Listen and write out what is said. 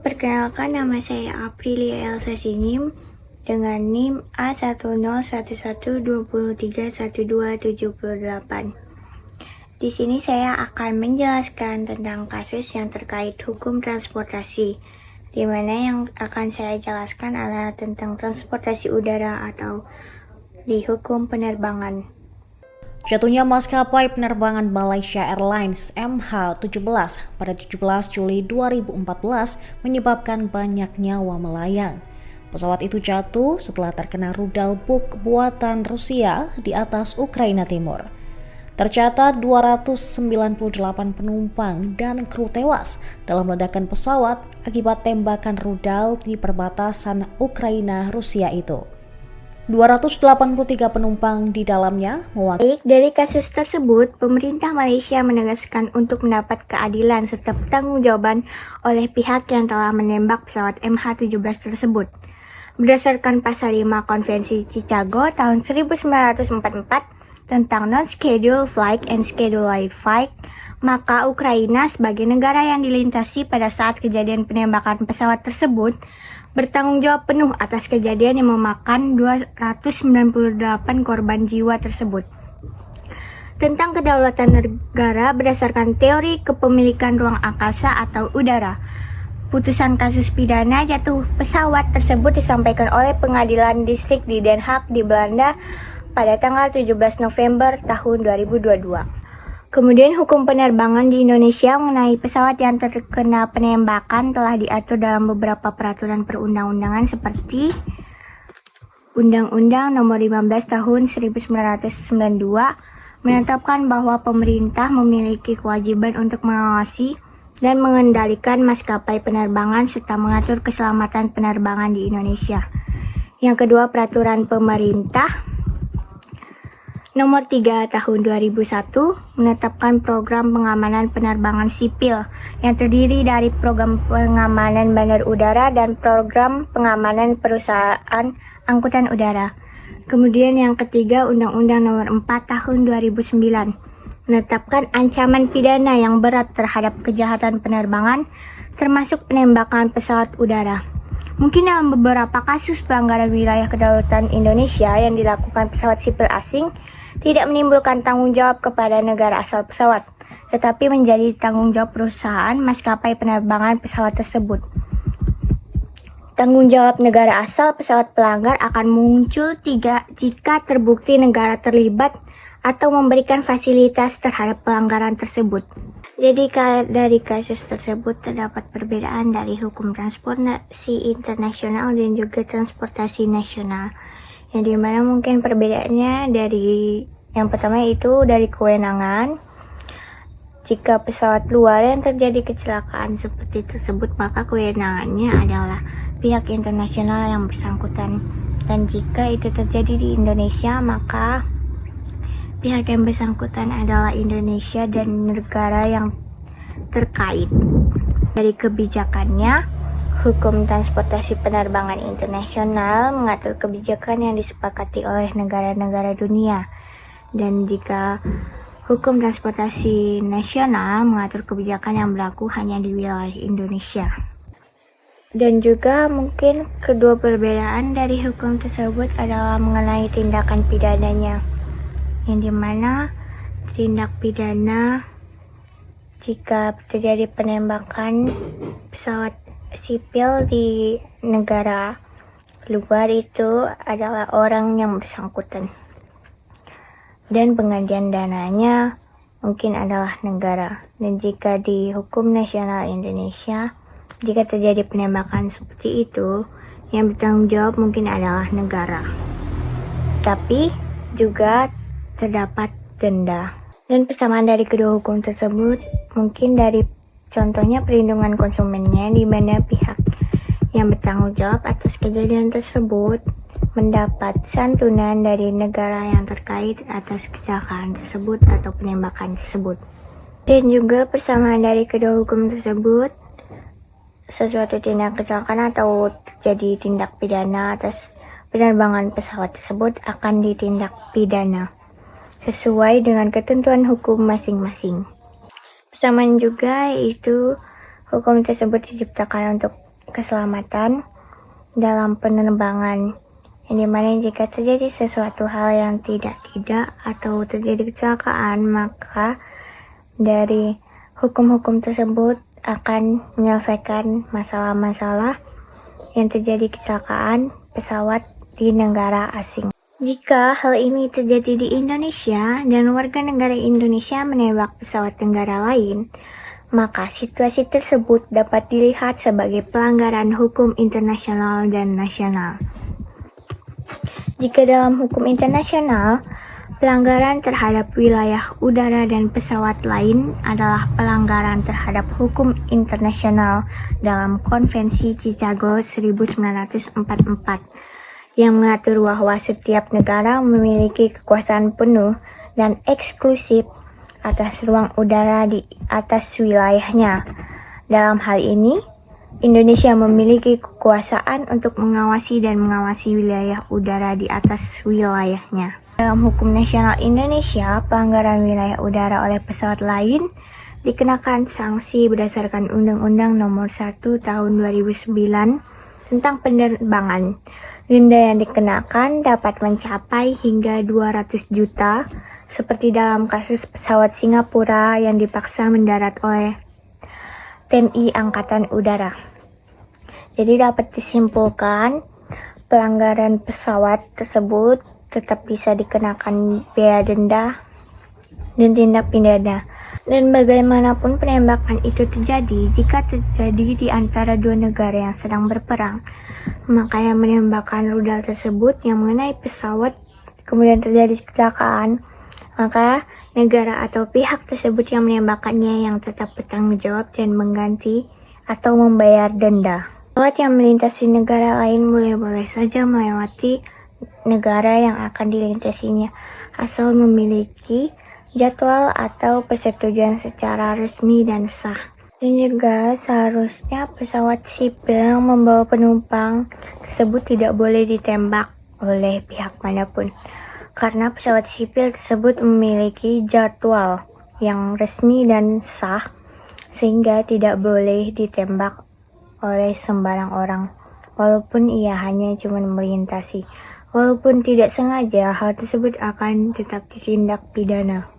Perkenalkan, nama saya Aprilia Elsa Sinyim dengan NIM A1011231278. Di sini saya akan menjelaskan tentang kasus yang terkait hukum transportasi, di mana yang akan saya jelaskan adalah tentang transportasi udara atau di hukum penerbangan. Jatuhnya maskapai penerbangan Malaysia Airlines MH17 pada 17 Juli 2014 menyebabkan banyak nyawa melayang. Pesawat itu jatuh setelah terkena rudal Buk buatan Rusia di atas Ukraina Timur. Tercatat 298 penumpang dan kru tewas dalam ledakan pesawat akibat tembakan rudal di perbatasan Ukraina-Rusia itu. 283 penumpang di dalamnya mewakili. Dari kasus tersebut, pemerintah Malaysia menegaskan untuk mendapat keadilan serta pertanggungjawaban oleh pihak yang telah menembak pesawat MH17 tersebut. Berdasarkan pasal 5 Konvensi Chicago tahun 1944 tentang Non-Scheduled Flight and Scheduled Flight, maka Ukraina sebagai negara yang dilintasi pada saat kejadian penembakan pesawat tersebut bertanggung jawab penuh atas kejadian yang memakan 298 korban jiwa tersebut. Tentang kedaulatan negara berdasarkan teori kepemilikan ruang angkasa atau udara, putusan kasus pidana jatuh pesawat tersebut disampaikan oleh Pengadilan Distrik di Den Haag di Belanda pada tanggal 17 November tahun 2022. Kemudian hukum penerbangan di Indonesia mengenai pesawat yang terkena penembakan telah diatur dalam beberapa peraturan perundang-undangan seperti Undang-Undang Nomor 15 Tahun 1992 menetapkan bahwa pemerintah memiliki kewajiban untuk mengawasi dan mengendalikan maskapai penerbangan serta mengatur keselamatan penerbangan di Indonesia. Yang kedua, peraturan pemerintah Nomor 3 Tahun 2001 menetapkan program pengamanan penerbangan sipil yang terdiri dari program pengamanan bandar udara dan program pengamanan perusahaan angkutan udara. Kemudian yang ketiga, Undang-Undang Nomor 4 Tahun 2009 menetapkan ancaman pidana yang berat terhadap kejahatan penerbangan termasuk penembakan pesawat udara. Mungkin dalam beberapa kasus pelanggaran wilayah kedaulatan Indonesia yang dilakukan pesawat sipil asing tidak menimbulkan tanggung jawab kepada negara asal pesawat, tetapi menjadi tanggung jawab perusahaan maskapai penerbangan pesawat tersebut. Tanggung jawab negara asal pesawat pelanggar akan muncul jika terbukti negara terlibat atau memberikan fasilitas terhadap pelanggaran tersebut. Jadi dari kasus tersebut terdapat perbedaan dari hukum transportasi internasional dan juga transportasi nasional. Yang dimana mungkin perbedaannya dari yang pertama itu dari kewenangan. Jika pesawat luar yang terjadi kecelakaan seperti tersebut, maka kewenangannya adalah pihak internasional yang bersangkutan. Dan jika itu terjadi di Indonesia, maka pihak yang bersangkutan adalah Indonesia dan negara yang terkait. Dari kebijakannya, hukum transportasi penerbangan internasional mengatur kebijakan yang disepakati oleh negara-negara dunia. Dan jika hukum transportasi nasional mengatur kebijakan yang berlaku hanya di wilayah Indonesia. Dan juga mungkin kedua perbedaan dari hukum tersebut adalah mengenai tindakan pidananya. Yang dimana tindak pidana jika terjadi penembakan pesawat sipil di negara luar itu adalah orang yang bersangkutan, dan penggantian dananya mungkin adalah negara. Dan jika di hukum nasional Indonesia, jika terjadi penembakan seperti itu, yang bertanggung jawab mungkin adalah negara, tapi juga terdapat denda. Dan persamaan dari kedua hukum tersebut mungkin dari contohnya perlindungan konsumennya, di mana pihak yang bertanggung jawab atas kejadian tersebut mendapat santunan dari negara yang terkait atas kecelakaan tersebut atau penembakan tersebut. Dan juga persamaan dari kedua hukum tersebut, sesuatu tindak kecelakaan atau terjadi tindak pidana atas penerbangan pesawat tersebut akan ditindak pidana sesuai dengan ketentuan hukum masing-masing. Persamaan juga yaitu hukum tersebut diciptakan untuk keselamatan dalam penerbangan, yang dimana jika terjadi sesuatu hal yang tidak atau terjadi kecelakaan, maka dari hukum-hukum tersebut akan menyelesaikan masalah-masalah yang terjadi kecelakaan pesawat di negara asing. Jika hal ini terjadi di Indonesia dan warga negara Indonesia menembak pesawat negara lain, maka situasi tersebut dapat dilihat sebagai pelanggaran hukum internasional dan nasional. Jika dalam hukum internasional, pelanggaran terhadap wilayah udara dan pesawat lain adalah pelanggaran terhadap hukum internasional dalam Konvensi Chicago 1944 yang mengatur bahwa setiap negara memiliki kekuasaan penuh dan eksklusif atas ruang udara di atas wilayahnya. Dalam hal ini, Indonesia memiliki kekuasaan untuk mengawasi wilayah udara di atas wilayahnya. Dalam hukum nasional Indonesia, pelanggaran wilayah udara oleh pesawat lain dikenakan sanksi berdasarkan Undang-Undang Nomor 1 Tahun 2009 tentang penerbangan. Denda yang dikenakan dapat mencapai hingga 200 juta, seperti dalam kasus pesawat Singapura yang dipaksa mendarat oleh TNI Angkatan Udara. Jadi dapat disimpulkan, pelanggaran pesawat tersebut tetap bisa dikenakan biaya denda dan tindak pidana. Dan bagaimanapun penembakan itu terjadi, jika terjadi di antara dua negara yang sedang berperang, maka yang menembakkan rudal tersebut yang mengenai pesawat kemudian terjadi kecelakaan, maka negara atau pihak tersebut yang menembakkannya yang tetap bertanggung jawab dan mengganti atau membayar denda. Pesawat yang melintasi negara lain boleh-boleh saja melewati negara yang akan dilintasinya, asal memiliki jadwal atau persetujuan secara resmi dan sah. Dan juga seharusnya pesawat sipil yang membawa penumpang tersebut tidak boleh ditembak oleh pihak manapun, karena pesawat sipil tersebut memiliki jadwal yang resmi dan sah, sehingga tidak boleh ditembak oleh sembarang orang, walaupun ia hanya cuma melintasi. Walaupun tidak sengaja, hal tersebut akan tetap ditindak pidana.